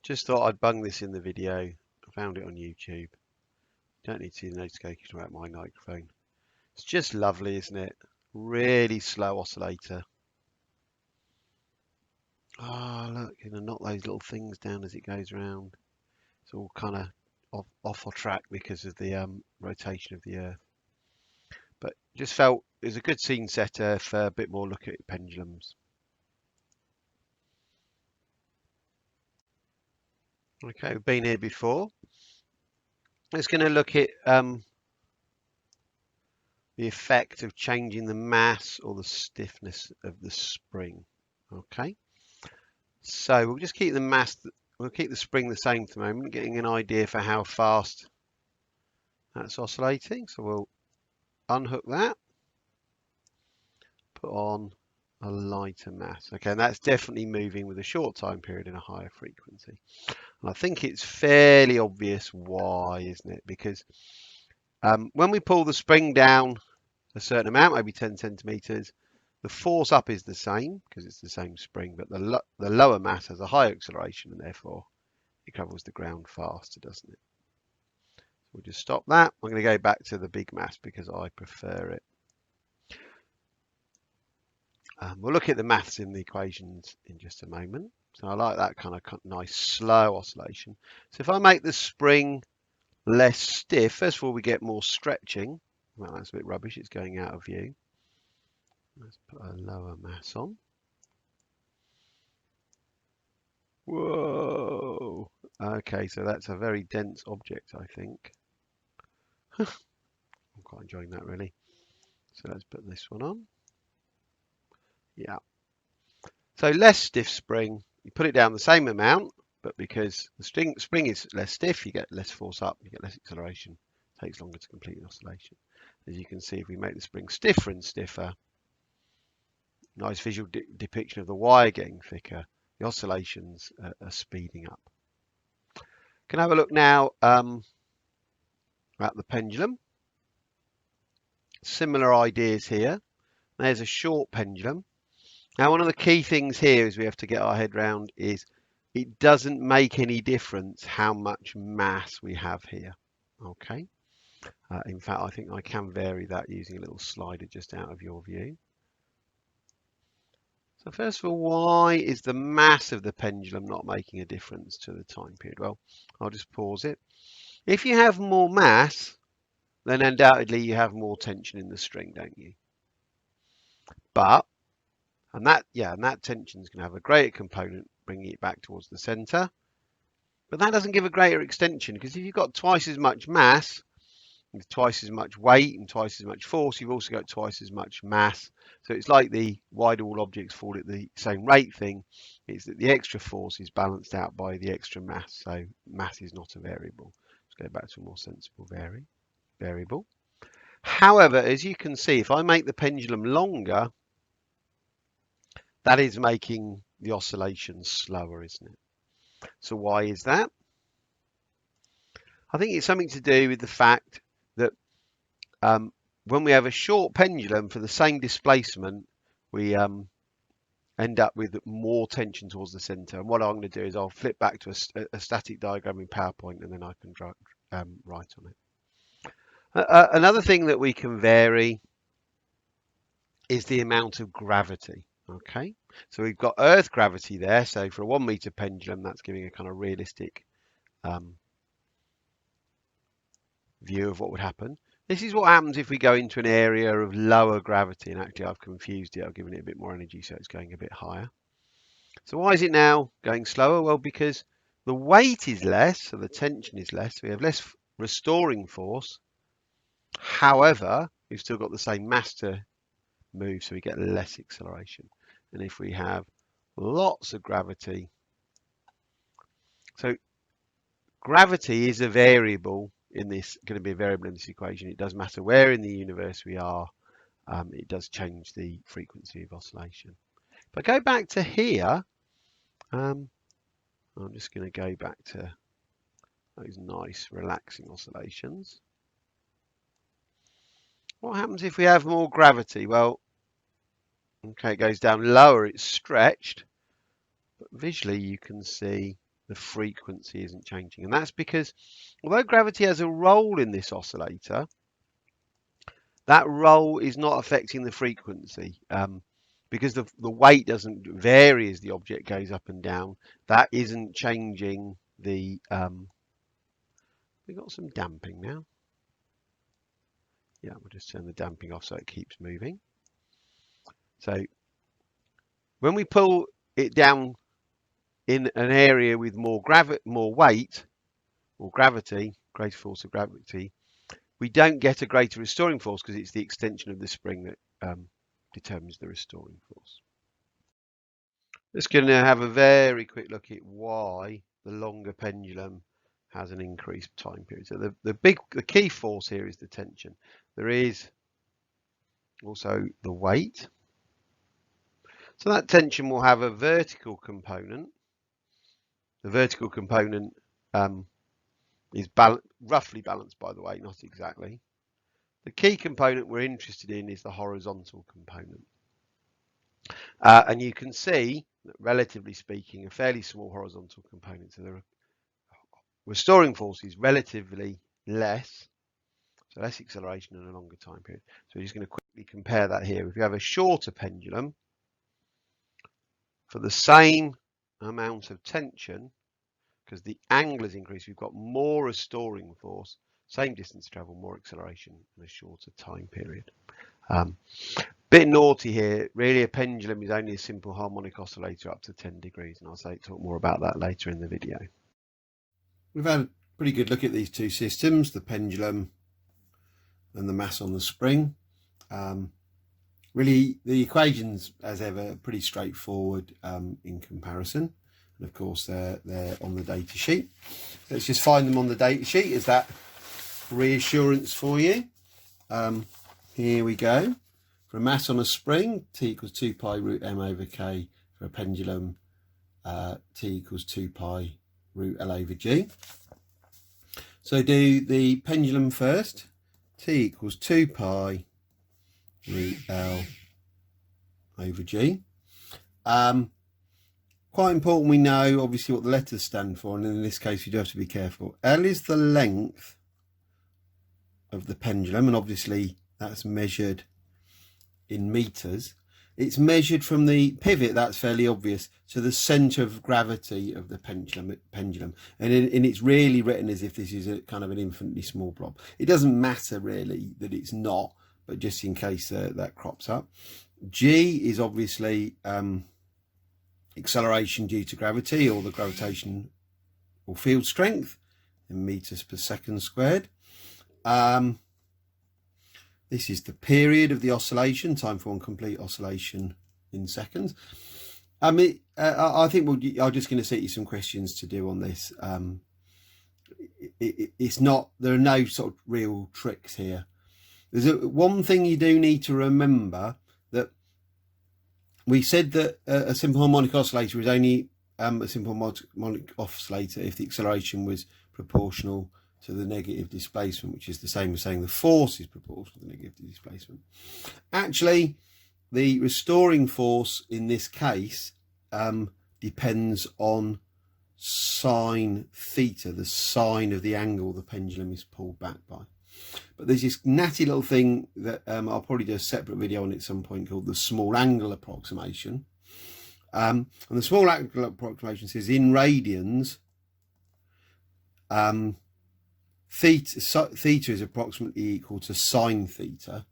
Just thought I'd bung this in the video. I found it on YouTube. Don't need to see the notification about my microphone. It's just lovely, isn't it? Really slow oscillator. Ah, look, you know, knock those little things down as it goes round. It's all kind of off track because of the rotation of the Earth. But just felt it was a good scene setter for a bit more look at pendulums. Okay, we've been here before. It's going to look at the effect of changing the mass or the stiffness of the spring. Okay, so we'll just keep the mass, we'll keep the spring the same for the moment, getting an idea for how fast that's oscillating. So we'll unhook that, put on a lighter mass. Okay, and that's definitely moving with a short time period and a higher frequency. And I think it's fairly obvious why, isn't it? Because when we pull the spring down a certain amount, maybe 10 centimeters, the force up is the same because it's the same spring, but the lower mass has a higher acceleration and therefore it travels the ground faster, doesn't it? So we'll just stop that. I'm going to go back to the big mass because I prefer it. We'll look at the maths in the equations in just a moment. So I like that kind of nice slow oscillation. So if I make the spring less stiff, first of all, we get more stretching. Well, that's a bit rubbish. It's going out of view. Let's put a lower mass on. Whoa. Okay, so that's a very dense object, I think. I'm quite enjoying that, really. So let's put this one on. Yeah. So less stiff spring, you put it down the same amount, but because the spring is less stiff, you get less force up, you get less acceleration. It takes longer to complete an oscillation. As you can see, if we make the spring stiffer and stiffer, nice visual depiction of the wire getting thicker, the oscillations are speeding up. Can I have a look now at the pendulum? Similar ideas here. There's a short pendulum. Now, one of the key things here is we have to get our head round is it doesn't make any difference how much mass we have here. Okay. In fact, I think I can vary that using a little slider just out of your view. So first of all, why is the mass of the pendulum not making a difference to the time period? Well, I'll just pause it. If you have more mass, then undoubtedly you have more tension in the string, don't you? But, and that tension is going to have a greater component bringing it back towards the center. But that doesn't give a greater extension because if you've got twice as much mass, with twice as much weight and twice as much force, you've also got twice as much mass. So it's like the why do all objects fall at the same rate thing. It's that the extra force is balanced out by the extra mass. So mass is not a variable. Let's go back to a more sensible variable. However, as you can see, if I make the pendulum longer, that is making the oscillation slower, isn't it? So why is that? I think it's something to do with the fact that when we have a short pendulum for the same displacement, we end up with more tension towards the center. And what I'm going to do is I'll flip back to a static diagram in PowerPoint and then I can write on it. Another thing that we can vary is the amount of gravity. Okay, so we've got Earth gravity there. So for a 1 meter pendulum, that's giving a kind of realistic view of what would happen. This is what happens if we go into an area of lower gravity. And actually, I've confused it. I've given it a bit more energy, so it's going a bit higher. So why is it now going slower? Well, because the weight is less, so the tension is less. We have less restoring force. However, we've still got the same mass to move, so we get less acceleration. And if we have lots of gravity, so gravity is a variable in this, going to be a variable in this equation. It does matter where in the universe we are. It does change the frequency of oscillation. If I go back to here, I'm just going to go back to those nice relaxing oscillations. What happens if we have more gravity? Well, okay, it goes down lower, it's stretched, but visually you can see the frequency isn't changing. And that's because although gravity has a role in this oscillator, that role is not affecting the frequency. Because the weight doesn't vary as the object goes up and down, that isn't changing the... we've got some damping now. Yeah, we'll just turn the damping off so it keeps moving. So when we pull it down in an area with more weight or gravity, greater force of gravity, we don't get a greater restoring force because it's the extension of the spring that determines the restoring force. Just going to have a very quick look at why the longer pendulum has an increased time period. So the key force here is the tension. There is also the weight. So that tension will have a vertical component. The vertical component is roughly balanced by the weight, not exactly. The key component we're interested in is the horizontal component. And you can see that, relatively speaking, a fairly small horizontal component. So the restoring force is relatively less, so less acceleration in a longer time period. So we're just going to quickly compare that here. If you have a shorter pendulum, for the same amount of tension, because the angle has increased, we've got more restoring force, same distance to travel, more acceleration in a shorter time period. Bit naughty here, really a pendulum is only a simple harmonic oscillator up to 10 degrees, and I'll talk more about that later in the video. We've had a pretty good look at these two systems, the pendulum and the mass on the spring. Really, the equations, as ever, are pretty straightforward in comparison. And of course, they're on the data sheet. Let's just find them on the data sheet. Is that reassurance for you? Here we go. For a mass on a spring, T equals 2 pi root m over k. For a pendulum, T equals 2 pi root L over G. So do the pendulum first. T equals 2 pi root L over G. Quite important we know obviously what the letters stand for, and in this case you do have to be careful. L is the length of the pendulum, and obviously that's measured in meters. It's measured from the pivot, that's fairly obvious, to the centre of gravity of the pendulum. And it's really written as if this is a kind of an infinitely small blob. It doesn't matter really that it's not, but just in case that crops up. G is obviously acceleration due to gravity, or the gravitational field strength in meters per second squared. This is the period of the oscillation, time for one complete oscillation in seconds. I think I'm just going to set you some questions to do on this. It's not, there are no sort of real tricks here. There's one thing you do need to remember, that we said that a simple harmonic oscillator is only a simple harmonic oscillator if the acceleration was proportional to the negative displacement, which is the same as saying the force is proportional to the negative displacement. Actually, the restoring force in this case depends on sine theta, the sine of the angle the pendulum is pulled back by. But there's this natty little thing that I'll probably do a separate video on at some point, called the small angle approximation. And the small angle approximation says in radians, theta is approximately equal to sine theta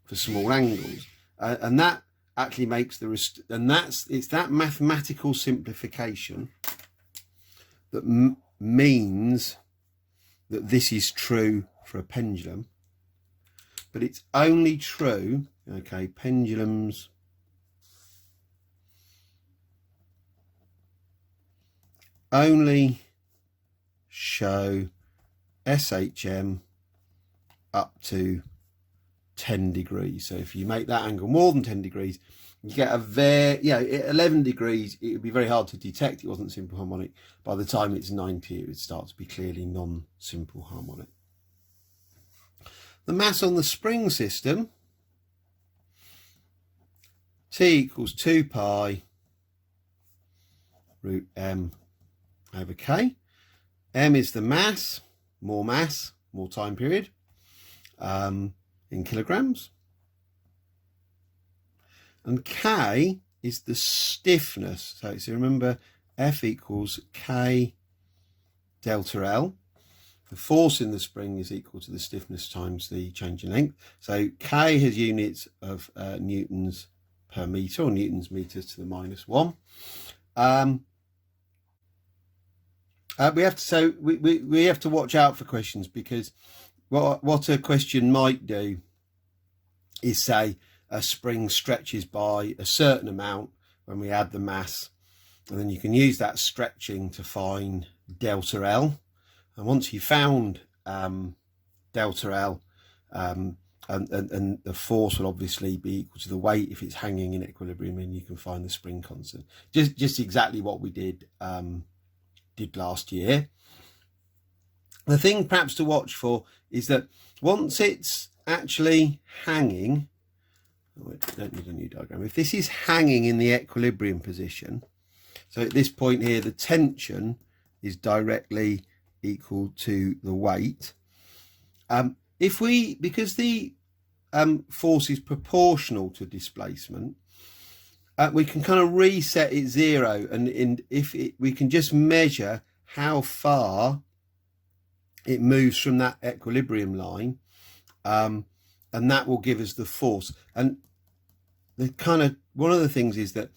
for small angles, and that actually makes it's that mathematical simplification that means that this is true for a pendulum, but it's only true, okay, pendulums only show SHM up to 10 degrees. So if you make that angle more than 10 degrees, you get a at 11 degrees, it would be very hard to detect it wasn't simple harmonic. By the time it's 90, it would start to be clearly non-simple harmonic. The mass on the spring system, T equals 2 pi root m over K. M is the mass, more time period, in kilograms. And K is the stiffness. So remember, F equals K delta L. The force in the spring is equal to the stiffness times the change in length. So K has units of newtons per meter, or newtons meters to the -1. We have to watch out for questions, because what a question might do is say a spring stretches by a certain amount when we add the mass, and then you can use that stretching to find delta L. And once you've found delta L, and the force will obviously be equal to the weight if it's hanging in equilibrium, and you can find the spring constant. Just exactly what we did last year. The thing perhaps to watch for is that once it's actually hanging, I don't need a new diagram. If this is hanging in the equilibrium position, so at this point here, the tension is directly equal to the weight. Because the force is proportional to displacement, we can kind of reset it 0, and we can just measure how far it moves from that equilibrium line, and that will give us the force. And one of the things is that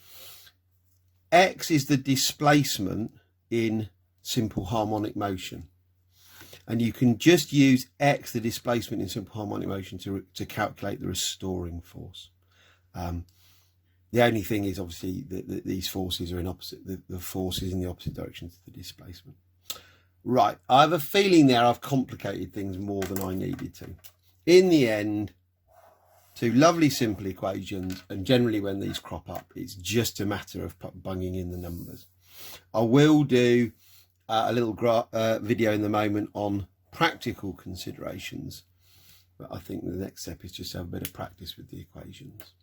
X is the displacement in simple harmonic motion, and you can just use X, the displacement in simple harmonic motion, to calculate the restoring force. The only thing is obviously that these forces are in opposite, the force is in the opposite direction to the displacement. Right, I have a feeling there I've complicated things more than I needed to. In the end, 2 lovely simple equations, and generally when these crop up, it's just a matter of bunging in the numbers. I will do a little video in the moment on practical considerations, but I think the next step is just to have a bit of practice with the equations.